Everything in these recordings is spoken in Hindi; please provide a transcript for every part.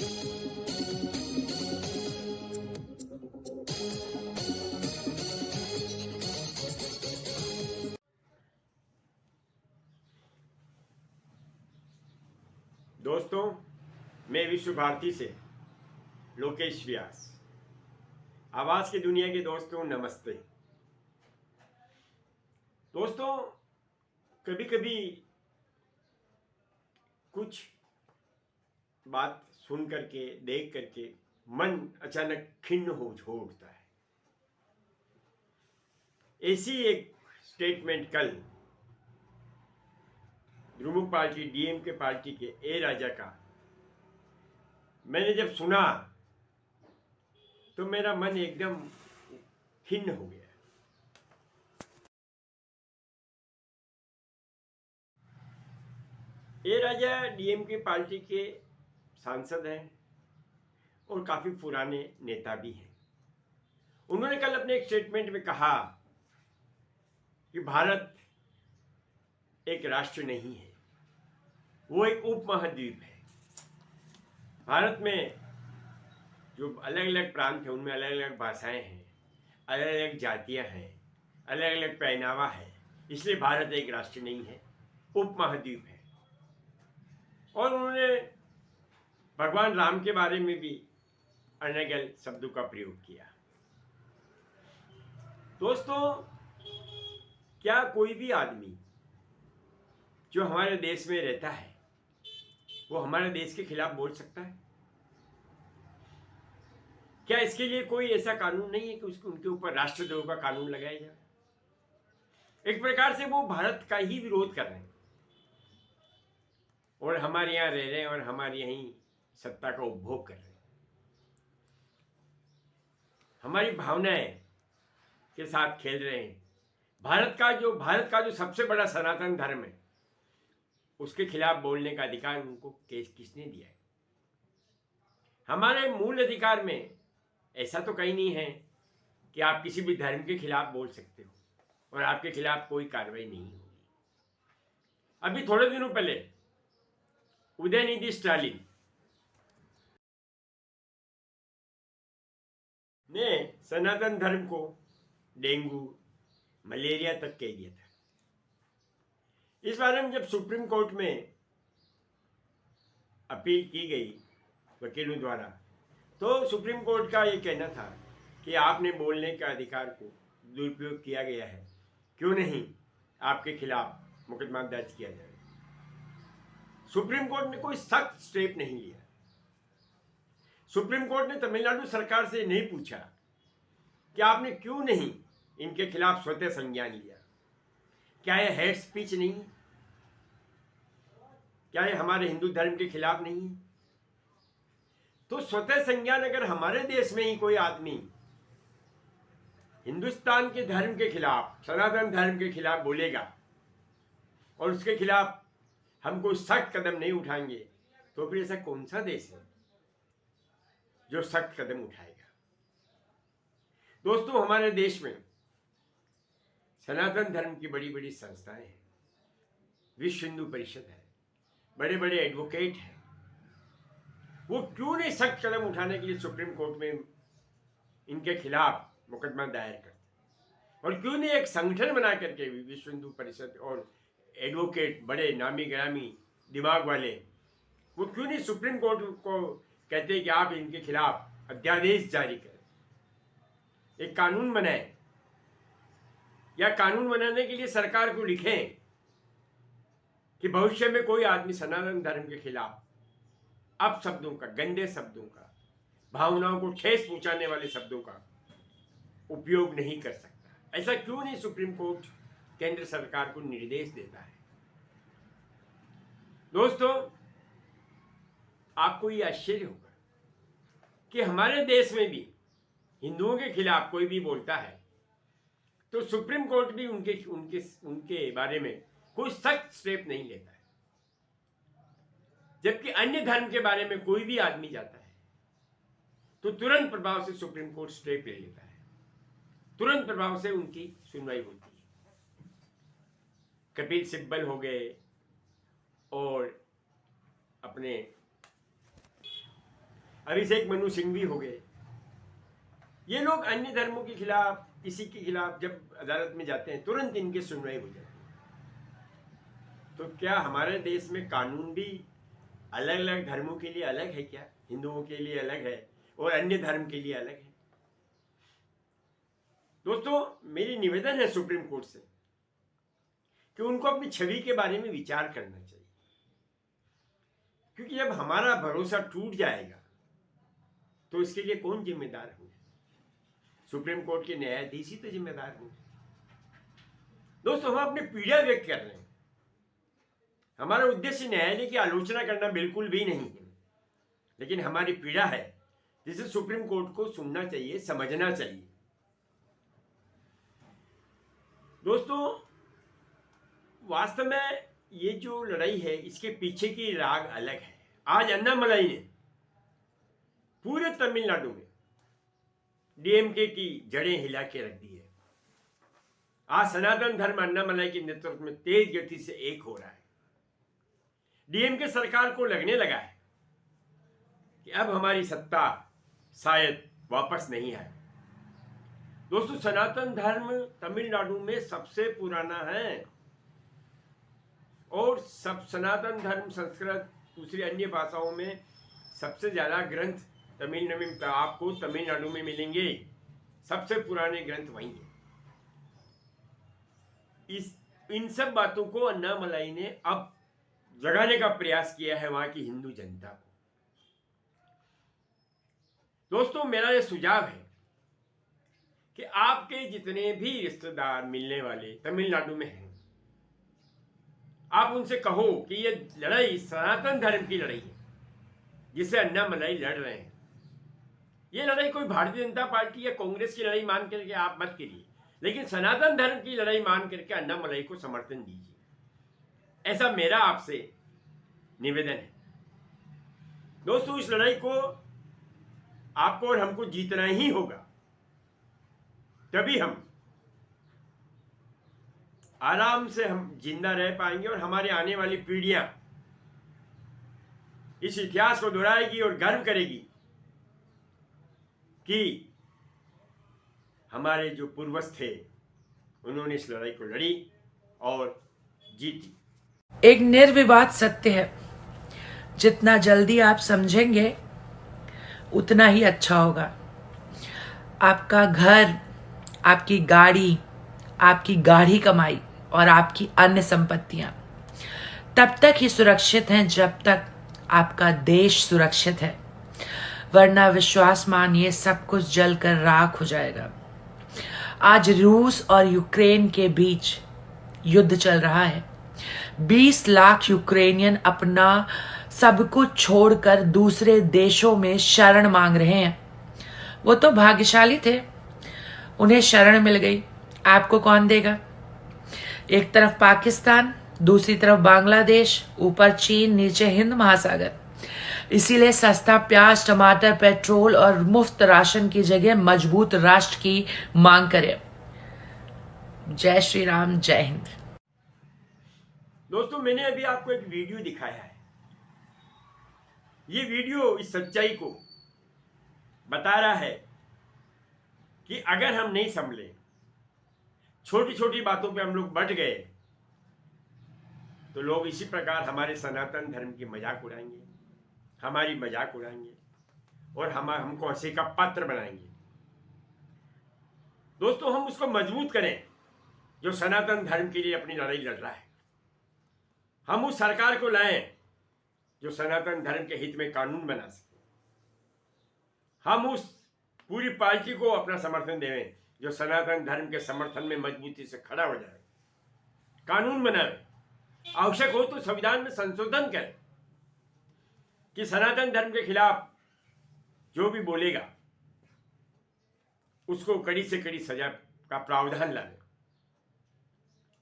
दोस्तों, मैं विश्व भारती से लोकेश व्यास। आवाज की दुनिया के दोस्तों, नमस्ते। दोस्तों, कभी कभी कुछ बात सुन करके, देख करके मन अचानक खिन्न हो उठता है। ऐसी एक स्टेटमेंट कल द्रमुक पार्टी, डीएमके पार्टी के ए राजा का मैंने जब सुना तो मेरा मन एकदम खिन्न हो गया। ए राजा डीएमके पार्टी के सांसद हैं और काफी पुराने नेता भी हैं। उन्होंने कल अपने एक स्टेटमेंट में कहा कि भारत एक राष्ट्र नहीं है, वो एक उपमहाद्वीप है। भारत में जो अलग अलग प्रांत हैं उनमें अलग अलग भाषाएं हैं, अलग अलग जातियां हैं, अलग अलग पहनावा है, इसलिए भारत एक राष्ट्र नहीं है, उपमहाद्वीप है। और उन्होंने भगवान राम के बारे में भी अनर्गल शब्दों का प्रयोग किया। दोस्तों, क्या कोई भी आदमी जो हमारे देश में रहता है वो हमारे देश के खिलाफ बोल सकता है? क्या इसके लिए कोई ऐसा कानून नहीं है कि उनके ऊपर राष्ट्रद्रोह का कानून लगाया जाए? एक प्रकार से वो भारत का ही विरोध कर रहे हैं और हमारे यहाँ रह रहे हैं और हमारे यहीं सत्ता का उपभोग कर रहे हैं। हमारी भावनाएं के साथ खेल रहे हैं। भारत का जो सबसे बड़ा सनातन धर्म है उसके खिलाफ बोलने का अधिकार उनको किसने दिया है? हमारे मूल अधिकार में ऐसा तो कहीं नहीं है कि आप किसी भी धर्म के खिलाफ बोल सकते हो और आपके खिलाफ कोई कार्रवाई नहीं होगी। अभी थोड़े दिनों पहले उदयनिधि स्टालिन ने सनातन धर्म को डेंगू, मलेरिया तक कह दिया था। इस बारे में जब सुप्रीम कोर्ट में अपील की गई वकीलों द्वारा, तो सुप्रीम कोर्ट का ये कहना था कि आपने बोलने के अधिकार को दुरुपयोग किया गया है, क्यों नहीं आपके खिलाफ मुकदमा दर्ज किया जाए। सुप्रीम कोर्ट ने कोई सख्त स्टेप नहीं लिया। सुप्रीम कोर्ट ने तमिलनाडु सरकार से नहीं पूछा कि आपने क्यों नहीं इनके खिलाफ स्वतः संज्ञान लिया। क्या यह हेट स्पीच नहीं है? क्या यह हमारे हिंदू धर्म के खिलाफ नहीं है? तो स्वतः संज्ञान अगर हमारे देश में ही कोई आदमी हिंदुस्तान के धर्म के खिलाफ, सनातन धर्म के खिलाफ बोलेगा और उसके खिलाफ हम कोई सख्त कदम नहीं उठाएंगे, तो फिर ऐसा कौन सा देश है जो सख्त कदम उठाएगा? दोस्तों, हमारे देश में सनातन धर्म की बड़ी बड़ी संस्थाएं हैं, विश्व हिंदू परिषद है, बड़े बड़े एडवोकेट हैं। वो क्यों नहीं सख्त कदम उठाने के लिए सुप्रीम कोर्ट में इनके खिलाफ मुकदमा दायर करते? और क्यों नहीं एक संगठन बना करके विश्व हिंदू परिषद और एडवोकेट, बड़े नामी गिरामी दिमाग वाले, वो क्यों नहीं सुप्रीम कोर्ट को कहते कि आप इनके खिलाफ अध्यादेश जारी करें, एक कानून बनाएं, या कानून बनाने के लिए सरकार को लिखें कि भविष्य में कोई आदमी सनातन धर्म के खिलाफ अपशब्दों का, गंदे शब्दों का, भावनाओं को ठेस पहुंचाने वाले शब्दों का उपयोग नहीं कर सकता। ऐसा क्यों नहीं सुप्रीम कोर्ट केंद्र सरकार को निर्देश देता है? दोस्तों, आपको ये आश्चर्य होगा कि हमारे देश में भी हिंदुओं के खिलाफ कोई भी बोलता है तो सुप्रीम कोर्ट भी उनके बारे में कोई सख्त स्टेप नहीं लेता है, जबकि अन्य धर्म के बारे में कोई भी आदमी जाता है तो तुरंत प्रभाव से सुप्रीम कोर्ट स्टेप ले लेता है, तुरंत प्रभाव से उनकी सुनवाई होती है। कपिल सिब्बल हो गए और अपने अभिषेक मनु सिंह भी हो गए। ये लोग अन्य धर्मों के खिलाफ, किसी के खिलाफ जब अदालत में जाते हैं तुरंत इनकी सुनवाई हो जाती है। तो क्या हमारे देश में कानून भी अलग अलग धर्मों के लिए अलग है क्या? हिंदुओं के लिए अलग है और अन्य धर्म के लिए अलग है? दोस्तों, मेरी निवेदन है सुप्रीम कोर्ट से कि उनको अपनी छवि के बारे में विचार करना चाहिए, क्योंकि जब हमारा भरोसा टूट जाएगा तो इसके लिए कौन जिम्मेदार होंगे? सुप्रीम कोर्ट के न्यायाधीश ही तो जिम्मेदार होंगे। दोस्तों, हम अपनी पीड़ा व्यक्त कर रहे हैं। हमारा उद्देश्य न्यायालय की आलोचना करना बिल्कुल भी नहीं है, लेकिन हमारी पीड़ा है जिसे सुप्रीम कोर्ट को सुनना चाहिए, समझना चाहिए। दोस्तों, वास्तव में ये जो लड़ाई है इसके पीछे की राग अलग है। आज अन्नामलाई ने पूरे तमिलनाडु में डीएमके की जड़ें हिला के रख दी है। आज सनातन धर्म अन्नामलाई के नेतृत्व में तेज गति से एक हो रहा है। डीएमके सरकार को लगने लगा है कि अब हमारी सत्ता शायद वापस नहीं आए। दोस्तों, सनातन धर्म तमिलनाडु में सबसे पुराना है और सब सनातन धर्म, संस्कृत, दूसरी अन्य भाषाओं में सबसे ज्यादा ग्रंथ तमिलनाडु में आपको तमिलनाडु में मिलेंगे। सबसे पुराने ग्रंथ वहीं हैं। इन सब बातों को अन्नामलाई ने अब जगाने का प्रयास किया है वहां की हिंदू जनता को। दोस्तों, मेरा यह सुझाव है कि आपके जितने भी रिश्तेदार मिलने वाले तमिलनाडु में हैं, आप उनसे कहो कि ये लड़ाई सनातन धर्म की लड़ाई है जिसे अन्नामलाई लड़ रहे हैं। ये लड़ाई कोई भारतीय जनता पार्टी या कांग्रेस की लड़ाई मान करके आप मत करिए, लेकिन सनातन धर्म की लड़ाई मान करके अन्नामलाई को समर्थन दीजिए। ऐसा मेरा आपसे निवेदन है। दोस्तों, इस लड़ाई को आपको और हमको जीतना ही होगा, तभी हम आराम से हम जिंदा रह पाएंगे और हमारे आने वाली पीढ़ियां इस इतिहास को दोहराएगी और गर्व करेगी कि हमारे जो पूर्वज थे उन्होंने इस लड़ाई को लड़ी और जीती। एक निर्विवाद सत्य है, जितना जल्दी आप समझेंगे उतना ही अच्छा होगा। आपका घर, आपकी गाड़ी, आपकी गाढ़ी कमाई और आपकी अन्य संपत्तियां तब तक ही सुरक्षित हैं जब तक आपका देश सुरक्षित है, वरना विश्वास मानिए सब कुछ जलकर राख हो जाएगा। आज रूस और यूक्रेन के बीच युद्ध चल रहा है। 20 लाख यूक्रेनियन अपना सब कुछ छोड़कर दूसरे देशों में शरण मांग रहे हैं। वो तो भाग्यशाली थे, उन्हें शरण मिल गई। आपको कौन देगा? एक तरफ पाकिस्तान, दूसरी तरफ बांग्लादेश, ऊपर चीन, नीचे हिंद महासागर। इसीलिए सस्ता प्याज, टमाटर, पेट्रोल और मुफ्त राशन की जगह मजबूत राष्ट्र की मांग करें। जय श्री राम, जय हिंद। दोस्तों, मैंने अभी आपको एक वीडियो दिखाया है। ये वीडियो इस सच्चाई को बता रहा है कि अगर हम नहीं संभले, छोटी छोटी बातों पे हम लोग बट गए, तो लोग इसी प्रकार हमारे सनातन धर्म की मजाक उड़ाएंगे, हमारी मजाक उड़ाएंगे और हमको हंसी का पात्र बनाएंगे। दोस्तों, हम उसको मजबूत करें जो सनातन धर्म के लिए अपनी लड़ाई लड़ रहा है। हम उस सरकार को लाएं जो सनातन धर्म के हित में कानून बना सके। हम उस पूरी पार्टी को अपना समर्थन देवें जो सनातन धर्म के समर्थन में मजबूती से खड़ा हो जाए, कानून बनाए, आवश्यक हो तो संविधान में संशोधन करें कि सनातन धर्म के खिलाफ जो भी बोलेगा उसको कड़ी से कड़ी सजा का प्रावधान लाए।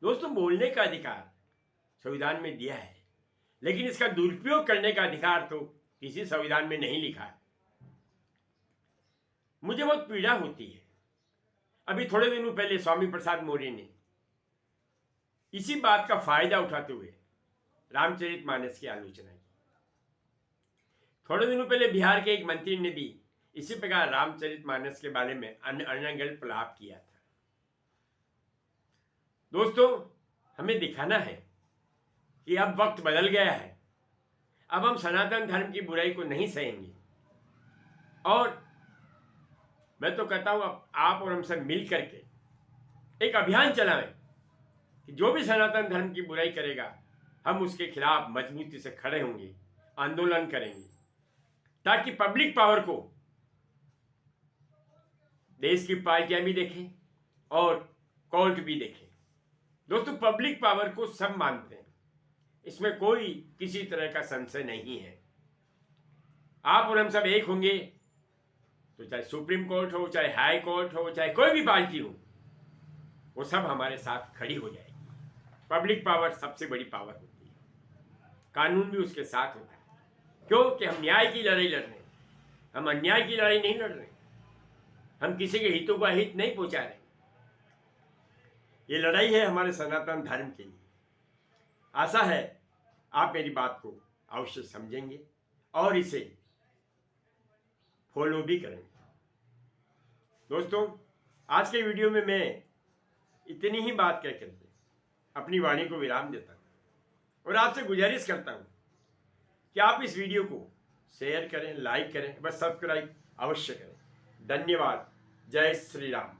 दोस्तों, बोलने का अधिकार संविधान में दिया है, लेकिन इसका दुरुपयोग करने का अधिकार तो किसी संविधान में नहीं लिखा है। मुझे बहुत पीड़ा होती है। अभी थोड़े दिनों पहले स्वामी प्रसाद मौर्य ने इसी बात का फायदा उठाते हुए रामचरितमानस की आलोचना की। थोड़े दिनों पहले बिहार के एक मंत्री ने भी इसी प्रकार रामचरितमानस के बारे में अनर्गल प्रलाप किया था। दोस्तों, हमें दिखाना है कि अब वक्त बदल गया है। अब हम सनातन धर्म की बुराई को नहीं सहेंगे और मैं तो कहता हूं अब आप और हम सब मिल करके एक अभियान चलाएं कि जो भी सनातन धर्म की बुराई करेगा हम उसके खिलाफ मजबूती से खड़े होंगे, आंदोलन करेंगे, ताकि पब्लिक पावर को देश की पार्टियां भी देखें और कोर्ट भी देखें। दोस्तों, पब्लिक पावर को सब मानते हैं, इसमें कोई किसी तरह का संशय नहीं है। आप और हम सब एक होंगे तो चाहे सुप्रीम कोर्ट हो, चाहे हाई कोर्ट हो, चाहे कोई भी पार्टी हो, वो सब हमारे साथ खड़ी हो जाएगी। पब्लिक पावर सबसे बड़ी पावर होती है, कानून भी उसके साथ होता है। क्योंकि हम न्याय की लड़ाई लड़ रहे हैं, हम अन्याय की लड़ाई नहीं लड़ रहे, हम किसी के हितों का हित नहीं पहुंचा रहे। ये लड़ाई है हमारे सनातन धर्म के लिए। आशा है आप मेरी बात को अवश्य समझेंगे और इसे फॉलो भी करेंगे। दोस्तों, आज के वीडियो में मैं इतनी ही बात कह करके अपनी वाणी को विराम देता हूँ और आपसे गुजारिश करता हूँ कि आप इस वीडियो को शेयर करें, लाइक करें, बस सब्सक्राइब अवश्य करें। धन्यवाद। जय श्री राम।